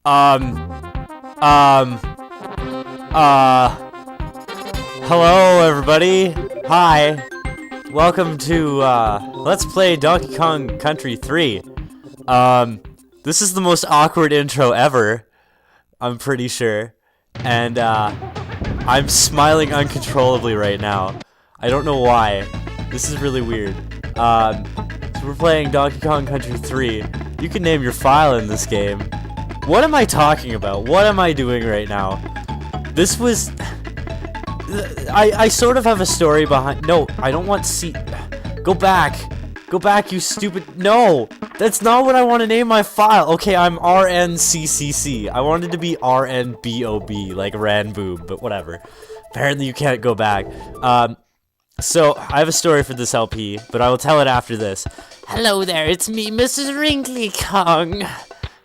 Um, um, hello everybody. Hi. Welcome to, Let's Play Donkey Kong Country 3. This is the most awkward intro ever, I'm pretty sure. And, I'm smiling uncontrollably right now. I don't know why. This is really weird. So we're playing Donkey Kong Country 3. You can name your file in this game. What am I talking about? What am I doing right now? This was... I sort of have a story behind... No, I don't want C... Go back. Go back, you stupid... No! That's not what I want to name my file. Okay, I'm RNCCC. I wanted to be RNBOB, like Ranboob, but whatever. Apparently you can't go back. So, I have a story for this LP, but I will tell it after this. Hello there, it's me, Mrs. Wrinkly Kong.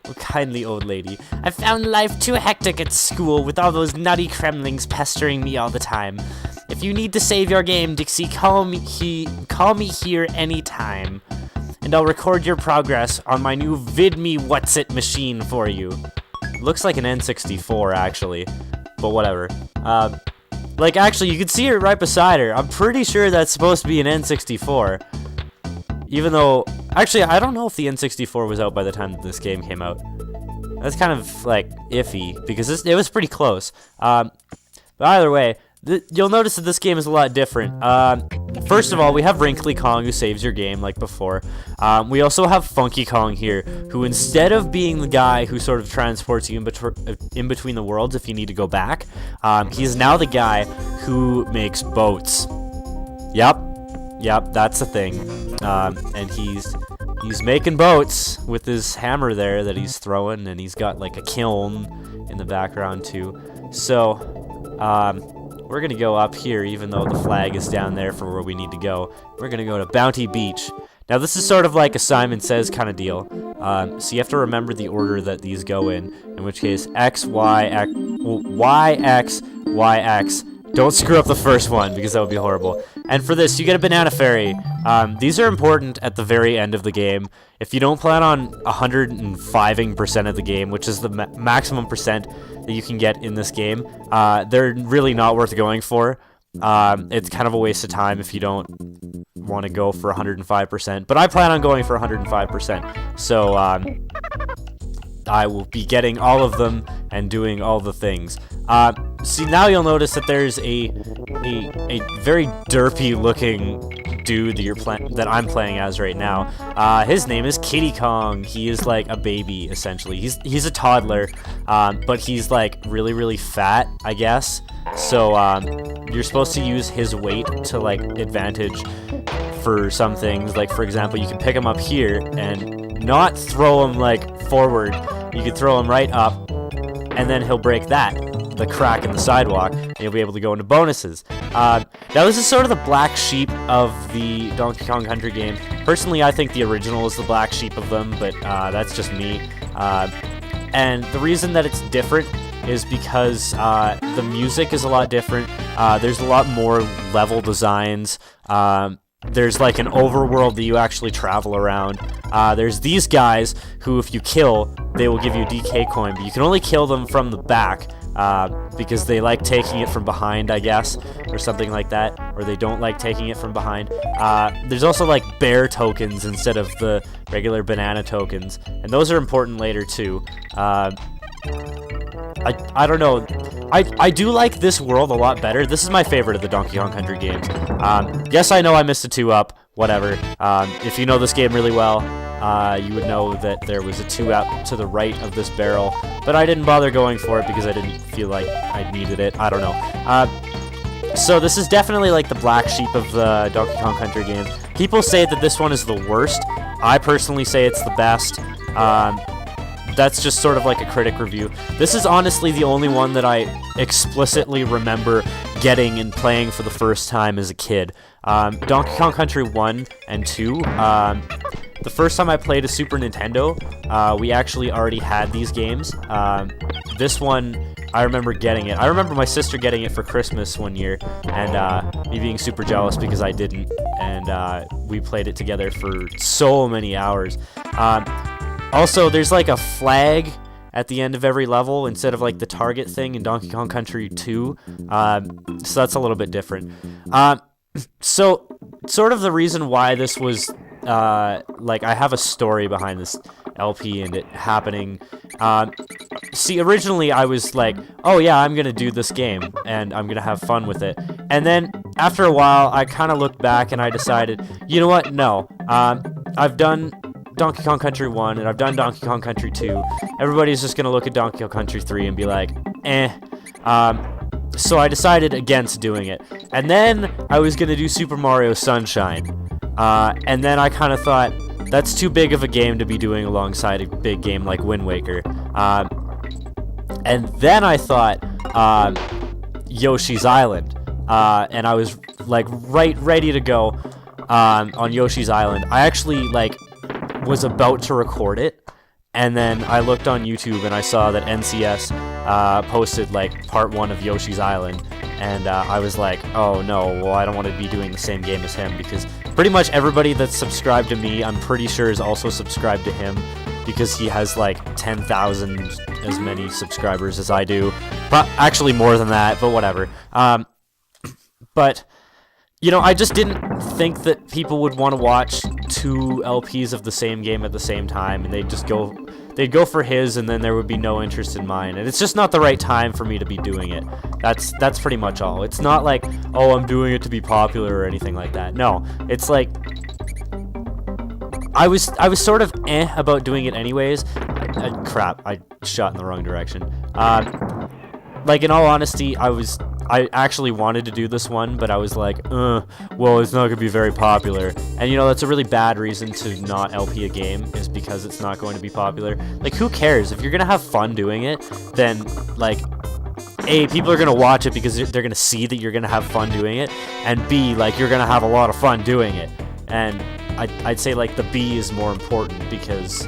Oh, kindly old lady. I found life too hectic at school with all those nutty Kremlings pestering me all the time. If you need to save your game, Dixie, call me here anytime. And I'll record your progress on my new VidMe What's-It machine for you. Looks like an N64, actually. But whatever. Like, actually, you can see it right beside her. I'm pretty sure that's supposed to be an N64. Even though... Actually, I don't know if the N64 was out by the time that this game came out. That's kind of, like, iffy, because it was pretty close. But either way, you'll notice that this game is a lot different. First of all, we have Wrinkly Kong, who saves your game, like before. We also have Funky Kong here, who instead of being the guy who sort of transports you in between the worlds if you need to go back, he's now the guy who makes boats. Yep, that's the thing. And he's making boats with his hammer there that he's throwing, and he's got like a kiln in the background too. So, we're gonna go up here, even though the flag is down there for where we need to go. We're gonna go to Bounty Beach. Now, this is sort of like a Simon Says kind of deal. So you have to remember the order that these go in which case, X, Y, X, well, Y, X, Y, X. Don't screw up the first one, because that would be horrible. And for this, you get a banana fairy. These are important at the very end of the game. If you don't plan on 105% of the game, which is the maximum percent that you can get in this game, they're really not worth going for. It's kind of a waste of time if you don't want to go for 105%. But I plan on going for 105%. So, I will be getting all of them and doing all the things. See, now you'll notice that there's a very derpy looking dude that I'm playing as right now. His name is Kitty Kong. He is like a baby, essentially. He's a toddler, but he's like really fat, I guess. So you're supposed to use his weight to like advantage for some things. Like, for example, you can pick him up here and not throw him like forward. You could throw him right up, and then he'll break the crack in the sidewalk, and you'll be able to go into bonuses. Now, this is sort of the black sheep of the Donkey Kong Country game. Personally, I think the original is the black sheep of them, but that's just me. And the reason that it's different is because the music is a lot different. There's a lot more level designs. There's like an overworld that you actually travel around. There's these guys who, if you kill, they will give you a DK coin, but you can only kill them from the back because they like taking it from behind, I guess, or something like that, or they don't like taking it from behind. There's also like bear tokens instead of the regular banana tokens, and those are important later too. I don't know. I do like this world a lot better. This is my favorite of the Donkey Kong Country games. Yes, I know I missed a 2-up. Whatever. If you know this game really well, you would know that there was a 2-up to the right of this barrel, but I didn't bother going for it because I didn't feel like I needed it. I don't know. So this is definitely like the black sheep of the Donkey Kong Country games. People say that this one is the worst. I personally say it's the best. That's just sort of like a critic review. This is honestly the only one that I explicitly remember getting and playing for the first time as a kid. Donkey Kong Country 1 and 2, the first time I played a Super Nintendo, we actually already had these games. This one, I remember getting it. I remember my sister getting it for Christmas one year, and me being super jealous because I didn't, and we played it together for so many hours. Also, there's like a flag at the end of every level instead of like the target thing in Donkey Kong Country 2. So that's a little bit different. So sort of the reason why this was like, I have a story behind this LP and it happening. See, originally I was like, oh yeah, I'm gonna do this game and I'm gonna have fun with it. And then after a while, I kind of looked back and I decided, you know what? No, I've done Donkey Kong Country 1 and I've done Donkey Kong Country 2. Everybody's just gonna look at Donkey Kong Country 3 and be like, eh. So I decided against doing it. And then I was gonna do Super Mario Sunshine. And then I kind of thought, that's too big of a game to be doing alongside a big game like Wind Waker. And then I thought, Yoshi's Island. And I was like ready to go on Yoshi's Island. I actually like was about to record it, and then I looked on YouTube and I saw that NCS posted like part 1 of Yoshi's Island, and I was like, oh no, well I don't want to be doing the same game as him, because pretty much everybody that's subscribed to me, I'm pretty sure is also subscribed to him, because he has like 10,000 as many subscribers as I do. But actually more than that, but whatever. But you know, I just didn't think that people would want to watch 2 LPs of the same game at the same time, and they'd go for his, and then there would be no interest in mine. And it's just not the right time for me to be doing it. That's pretty much all. It's not like, oh, I'm doing it to be popular or anything like that. No, it's like I was sort of about doing it anyways. Crap, I shot in the wrong direction. Like, in all honesty, I actually wanted to do this one, but I was like, well, it's not going to be very popular. And, you know, that's a really bad reason to not LP a game, is because it's not going to be popular. Like, who cares? If you're going to have fun doing it, then, like, A, people are going to watch it because they're going to see that you're going to have fun doing it, and B, like, you're going to have a lot of fun doing it. And I'd say, like, the B is more important, because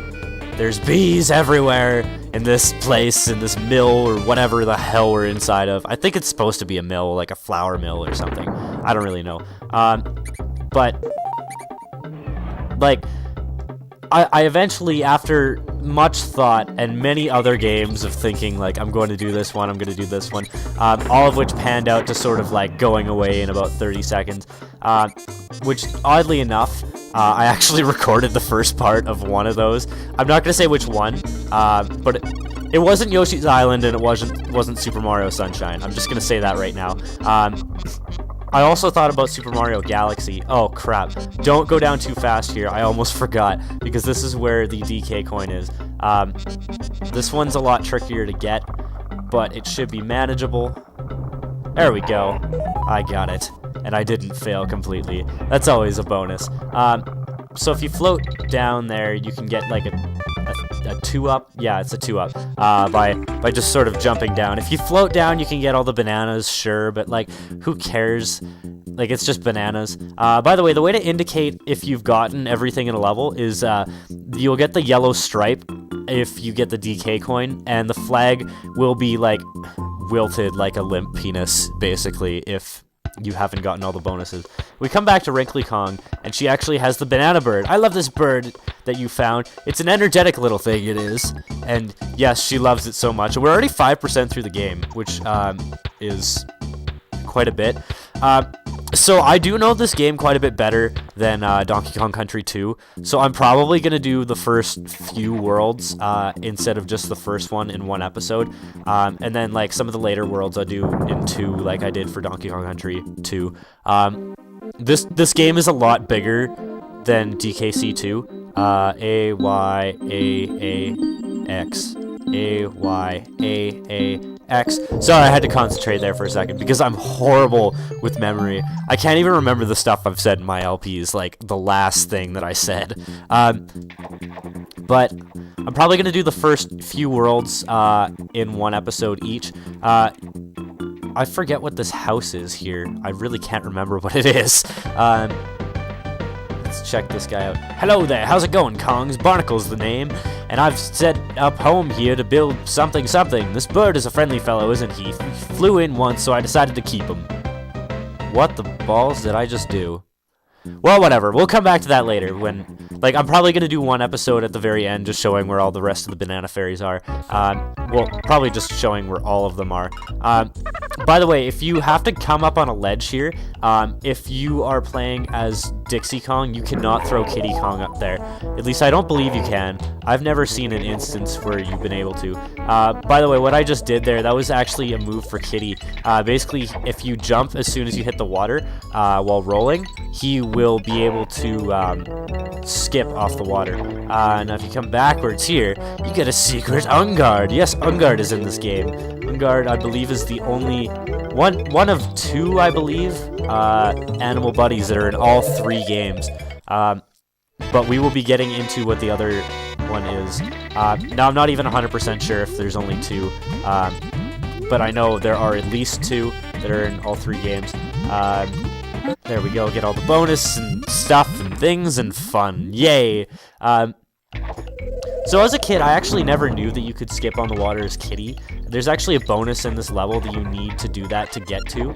there's bees everywhere in this place, in this mill, or whatever the hell we're inside of. I think it's supposed to be a mill, like a flour mill or something. I don't really know. But, like, I eventually, after much thought and many other games of thinking, like, I'm going to do this one, I'm going to do this one, all of which panned out to sort of, like, going away in about 30 seconds, which, oddly enough, I actually recorded the first part of one of those. I'm not going to say which one, but it wasn't Yoshi's Island, and it wasn't Super Mario Sunshine. I'm just going to say that right now. I also thought about Super Mario Galaxy. Oh, crap. Don't go down too fast here. I almost forgot, because this is where the DK coin is. This one's a lot trickier to get, but it should be manageable. There we go. I got it. And I didn't fail completely. That's always a bonus. So if you float down there, you can get like a 2-up. Yeah, it's a 2-up. By just sort of jumping down. If you float down, you can get all the bananas, sure, but like, who cares? Like, it's just bananas. By the way, the way to indicate if you've gotten everything in a level is you'll get the yellow stripe if you get the DK coin, and the flag will be like wilted like a limp penis, basically, if you haven't gotten all the bonuses. We come back to Wrinkly Kong, and she actually has the banana bird. I love this bird that you found. It's an energetic little thing, it is. And yes, she loves it so much. We're already 5% through the game, which is quite a bit. So I do know this game quite a bit better than Donkey Kong Country 2, so I'm probably going to do the first few worlds instead of just the first one in one episode, and then like some of the later worlds I'll do in 2, like I did for Donkey Kong Country 2. This game is a lot bigger than DKC 2. A-Y-A-A-X. A-Y-A-A-X. Sorry, I had to concentrate there for a second, because I'm horrible with memory. I can't even remember the stuff I've said in my LPs, like the last thing that I said. But I'm probably going to do the first few worlds in one episode each. I forget what this house is here. I really can't remember what it is. Let's check this guy out. Hello there, how's it going, Kongs? Barnacle's the name, and I've set up home here to build something. This bird is a friendly fellow, isn't he? He flew in once, so I decided to keep him. What the balls did I just do? Well, whatever. We'll come back to that later when, like, I'm probably going to do one episode at the very end just showing where all the rest of the banana fairies are. Well, probably just showing where all of them are. By the way, if you have to come up on a ledge here, if you are playing as Dixie Kong, you cannot throw Kitty Kong up there. At least I don't believe you can. I've never seen an instance where you've been able to. By the way, what I just did there, that was actually a move for Kitty. Basically, if you jump as soon as you hit the water while rolling, he will be able to skip off the water. Now if you come backwards here, you get a secret Ungard. Yes, Ungard is in this game. Ungard, I believe, is the only one of two, I believe, animal buddies that are in all 3 games. But we will be getting into what the other one is. Now I'm not even 100% sure if there's only 2, but I know there are at least 2 that are in all 3 games. There we go, get all the bonus and stuff and things and fun. Yay! So as a kid, I actually never knew that you could skip on the water as Kitty. There's actually a bonus in this level that you need to do that to get to.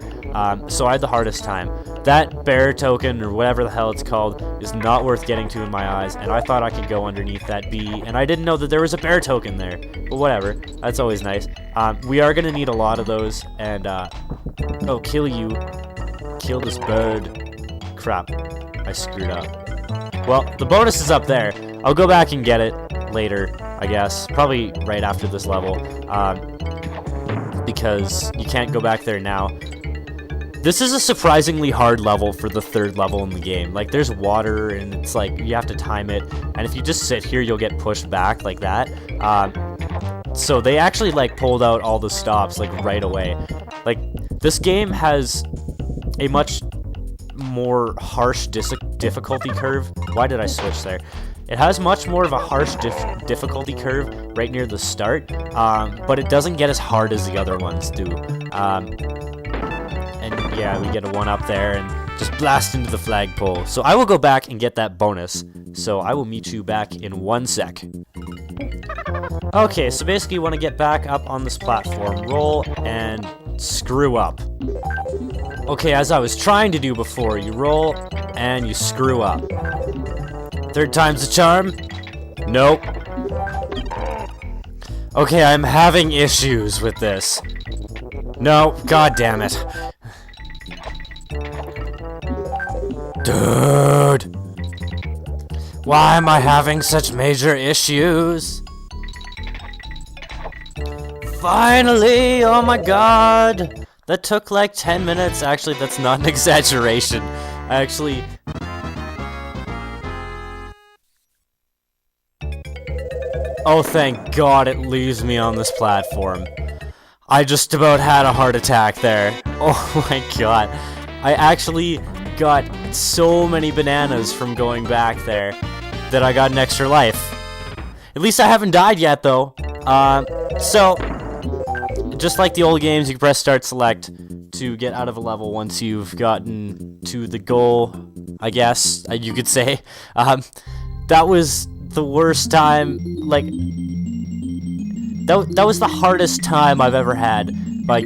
So I had the hardest time. That bear token, or whatever the hell it's called, is not worth getting to in my eyes, and I thought I could go underneath that bee, and I didn't know that there was a bear token there. But whatever, that's always nice. We are going to need a lot of those, and, oh, kill you. Kill this bird. Crap, I screwed up. Well, the bonus is up there. I'll go back and get it later, I guess. Probably right after this level, because you can't go back there now. This is a surprisingly hard level for the 3rd level in the game. Like, there's water, and it's like, you have to time it, and if you just sit here, you'll get pushed back like that. So they actually, like, pulled out all the stops, like, right away. Like, this game has a much more harsh difficulty curve. Why did I switch there? It has much more of a harsh difficulty curve right near the start, but it doesn't get as hard as the other ones do. And yeah, we get a 1-up there and just blast into the flagpole. So I will go back and get that bonus. So I will meet you back in 1 sec. Okay, so basically you want to get back up on this platform, roll, and screw up. Okay, as I was trying to do before, you roll and you screw up. 3rd time's a charm? Nope. Okay, I'm having issues with this. No, god damn it. Dude! Why am I having such major issues? Finally! Oh my god! That took like 10 minutes. Actually, that's not an exaggeration. Actually... Oh, thank God it leaves me on this platform. I just about had a heart attack there. Oh my god. I actually got so many bananas from going back there that I got an extra life. At least I haven't died yet, though. So, just like the old games, you can press start select to get out of a level once you've gotten to the goal, I guess, you could say. That was the worst time, like, that was the hardest time I've ever had by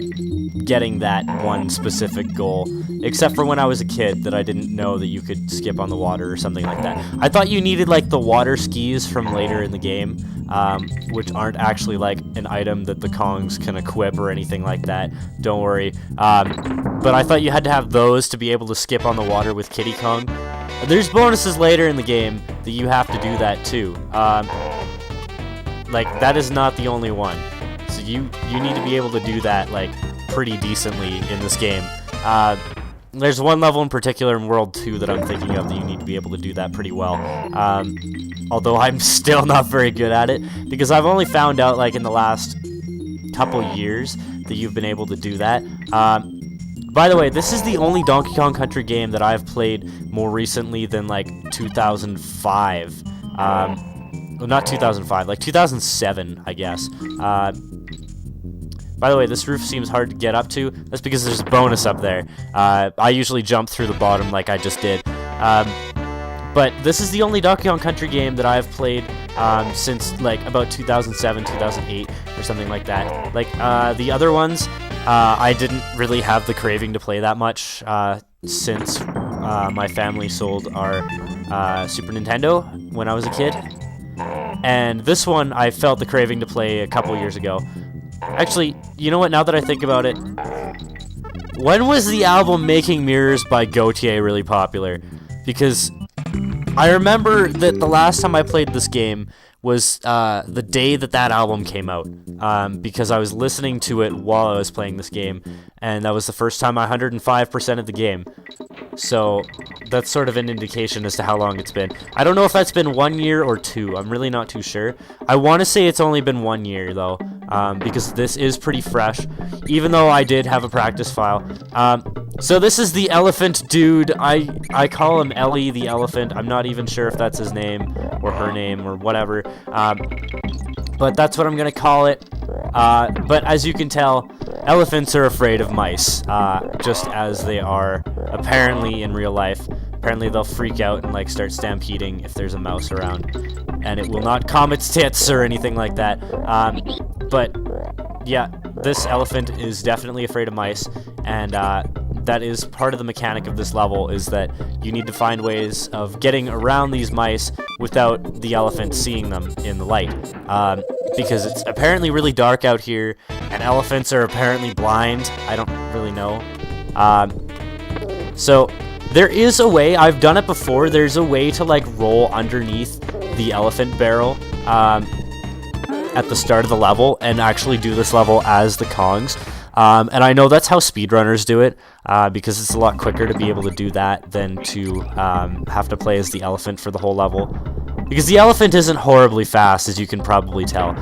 getting that one specific goal, except for when I was a kid that I didn't know that you could skip on the water or something like that. I thought you needed, like, the water skis from later in the game, which aren't actually, like, an item that the Kongs can equip or anything like that. Don't worry. But I thought you had to have those to be able to skip on the water with Kitty Kong. There's bonuses later in the game that you have to do that too. Like, that is not the only one. So you need to be able to do that, like, pretty decently in this game. There's one level in particular in World 2 that I'm thinking of that you need to be able to do that pretty well. Although I'm still not very good at it, because I've only found out, like, in the last couple years that you've been able to do that. By the way, this is the only Donkey Kong Country game that I've played more recently than, like, 2005. Well, not 2005, like 2007, I guess. By the way, this roof seems hard to get up to. That's because there's a bonus up there. I usually jump through the bottom like I just did. But this is the only Donkey Kong Country game that I've played since, like, about 2007, 2008, or something like that. Like, the other ones, I didn't really have the craving to play that much since my family sold our Super Nintendo when I was a kid. And this one I felt the craving to play a couple years ago. Actually, you know what, now that I think about it, when was the album Making Mirrors by Gautier really popular? Because I remember that the last time I played this game was the day that album came out, because I was listening to it while I was playing this game, and that was the first time I 105%ed the game. So that's sort of an indication as to how long it's been. I don't know if that's been 1 year or 2. I'm really not too sure. I want to say it's only been 1 year, though, because this is pretty fresh, even though I did have a practice file. So this is the elephant dude. I call him Ellie the elephant. I'm not even sure if that's his name or her name or whatever. But that's what I'm going to call it. But as you can tell, elephants are afraid of mice, just as they are apparently in real life. Apparently they'll freak out and like start stampeding if there's a mouse around, and it will not calm its tits or anything like that. But yeah, this elephant is definitely afraid of mice, and that is part of the mechanic of this level, is that you need to find ways of getting around these mice without the elephant seeing them in the light. Because it's apparently really dark out here, and elephants are apparently blind. I don't really know. So there is a way, I've done it before, there's a way to like roll underneath the elephant barrel at the start of the level and actually do this level as the Kongs. And I know that's how speedrunners do it, because it's a lot quicker to be able to do that than to have to play as the elephant for the whole level. Because the elephant isn't horribly fast, as you can probably tell.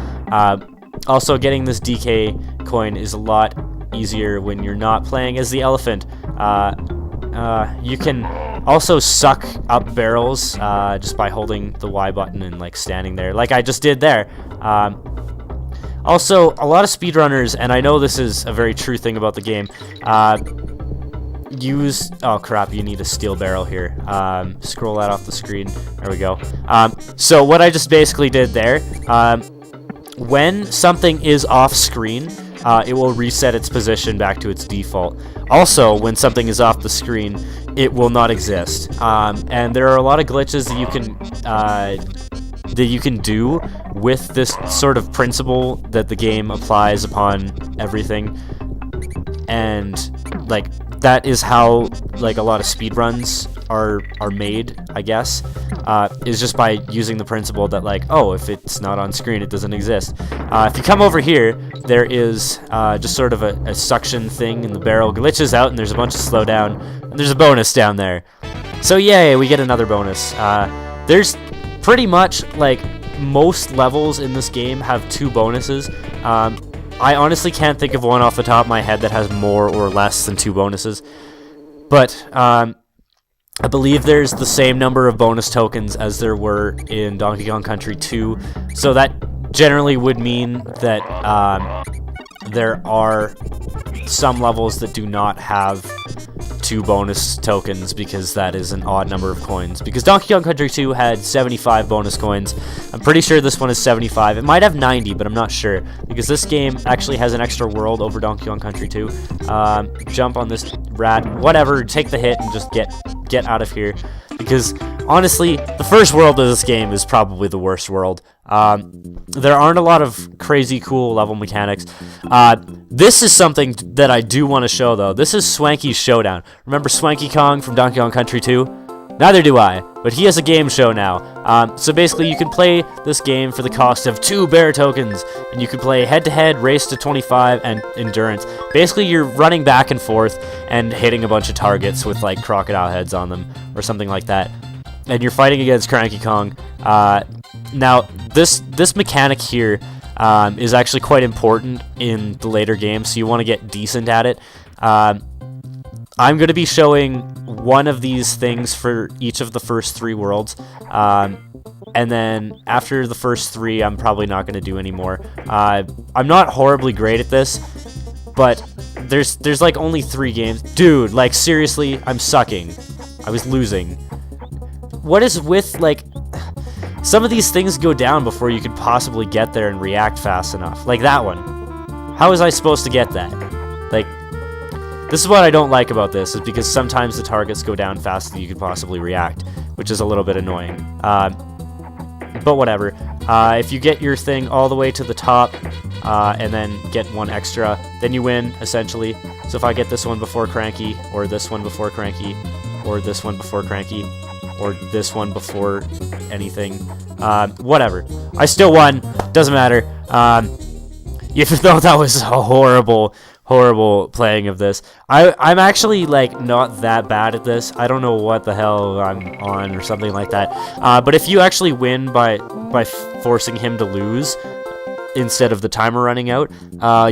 Also, getting this DK coin is a lot easier when you're not playing as the elephant. You can also suck up barrels just by holding the Y button and like standing there, like I just did there. Also, a lot of speedrunners, and I know this is a very true thing about the game, oh crap, you need a steel barrel here. Scroll that off the screen. There we go. So what I just basically did there, when something is off screen, it will reset its position back to its default. Also, when something is off the screen, it will not exist. And there are a lot of glitches that you can do with this sort of principle that the game applies upon everything. And like that is how like a lot of speedruns are made, I guess, is just by using the principle that like, oh, if it's not on screen, it doesn't exist. If you come over here, there is just sort of a suction thing, and the barrel glitches out, and there's a bunch of slowdown, and there's a bonus down there. So yay, we get another bonus. There's pretty much like most levels in this game have 2 bonuses. I honestly can't think of one off the top of my head that has more or less than 2 bonuses. But I believe there's the same number of bonus tokens as there were in Donkey Kong Country 2. So that generally would mean that there are some levels that do not have 2 bonus tokens, because that is an odd number of coins. Because Donkey Kong Country 2 had 75 bonus coins. I'm pretty sure this one is 75. It might have 90, but I'm not sure, because this game actually has an extra world over Donkey Kong Country 2. Jump on this rat, whatever, take the hit and just get out of here. Because honestly, the first world of this game is probably the worst world. There aren't a lot of crazy cool level mechanics. This is something that I do want to show, though. This is Swanky's Showdown. Remember Swanky Kong from Donkey Kong Country 2? Neither do I, but he has a game show now. So basically, you can play this game for the cost of 2 bear tokens, and you can play head-to-head, race to 25, and endurance. Basically, you're running back and forth and hitting a bunch of targets with like crocodile heads on them or something like that, and you're fighting against Cranky Kong. Now, this mechanic here is actually quite important in the later games, so you want to get decent at it. I'm going to be showing one of these things for each of the first 3 worlds, and then after the first 3, I'm probably not going to do any more. I'm not horribly great at this, but there's like only 3 games. Dude, like seriously, I'm sucking. I was losing. What is with, like, some of these things go down before you could possibly get there and react fast enough. Like that one. How was I supposed to get that? Like, This is what I don't like about this, is because sometimes the targets go down faster than you could possibly react, which is a little bit annoying. But whatever. If you get your thing all the way to the top, and then get one extra, then you win, essentially. So if I get this one before Cranky, or this one before Cranky, or this one before Cranky, or this one before anything, whatever. I still won, doesn't matter. Even though that was a horrible playing of this. I'm actually, like, not that bad at this. I don't know what the hell I'm on or something like that. But if you actually win by forcing him to lose instead of the timer running out,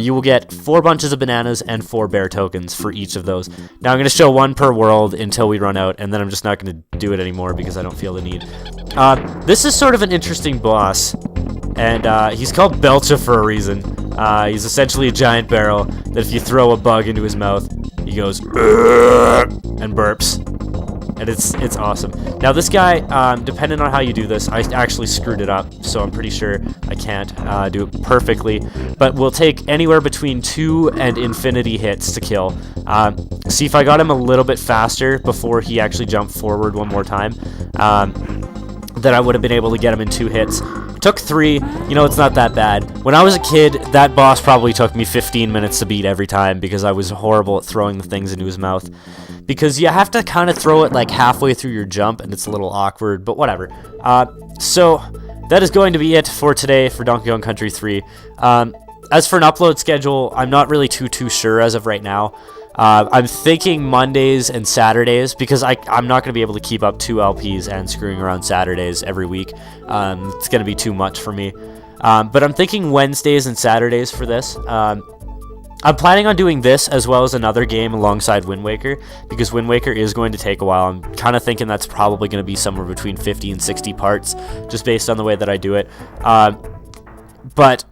you will get 4 bunches of bananas and 4 bear tokens for each of those. Now I'm going to show 1 per world until we run out, and then I'm just not going to do it anymore because I don't feel the need. This is sort of an interesting boss, and he's called Belcha for a reason. He's essentially a giant barrel that if you throw a bug into his mouth, he goes and burps. And it's awesome. Now this guy, depending on how you do this, I actually screwed it up, so I'm pretty sure I can't do it perfectly, but we'll take anywhere between 2 and infinity hits to kill. See, if I got him a little bit faster before he actually jumped forward one more time, then I would have been able to get him in 2 hits. Took 3, you know, it's not that bad. When I was a kid, that boss probably took me 15 minutes to beat every time because I was horrible at throwing the things into his mouth. Because you have to kind of throw it like halfway through your jump, and it's a little awkward, but whatever. So that is going to be it for today for Donkey Kong Country 3. As for an upload schedule, I'm not really too sure as of right now. I'm thinking Mondays and Saturdays because I'm not going to be able to keep up 2 LPs and screwing around Saturdays every week. It's going to be too much for me. But I'm thinking Wednesdays and Saturdays for this. I'm planning on doing this as well as another game alongside Wind Waker because Wind Waker is going to take a while. I'm kind of thinking that's probably going to be somewhere between 50 and 60 parts just based on the way that I do it. But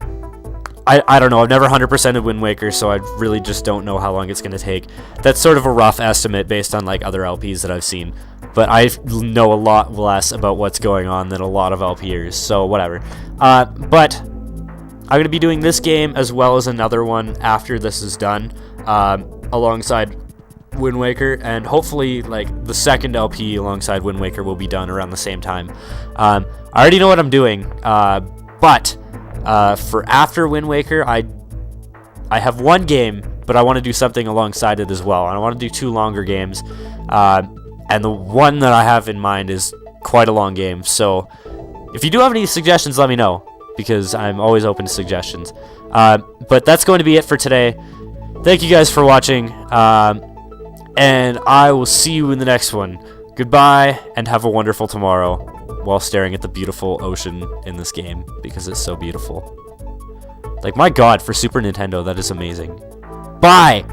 I don't know. I've never 100%ed Wind Waker, so I really just don't know how long it's going to take. That's sort of a rough estimate based on like other LPs that I've seen. But I know a lot less about what's going on than a lot of LPers, so whatever. But I'm going to be doing this game as well as another one after this is done, alongside Wind Waker, and hopefully like the second LP alongside Wind Waker will be done around the same time. I already know what I'm doing, but for after Wind Waker, I have 1 game, but I want to do something alongside it as well. And I want to do 2 longer games, and the one that I have in mind is quite a long game. So if you do have any suggestions, let me know, because I'm always open to suggestions. But that's going to be it for today. Thank you guys for watching, and I will see you in the next one. Goodbye, and have a wonderful tomorrow while staring at the beautiful ocean in this game, because it's so beautiful. Like, my god, for Super Nintendo, that is amazing. Bye!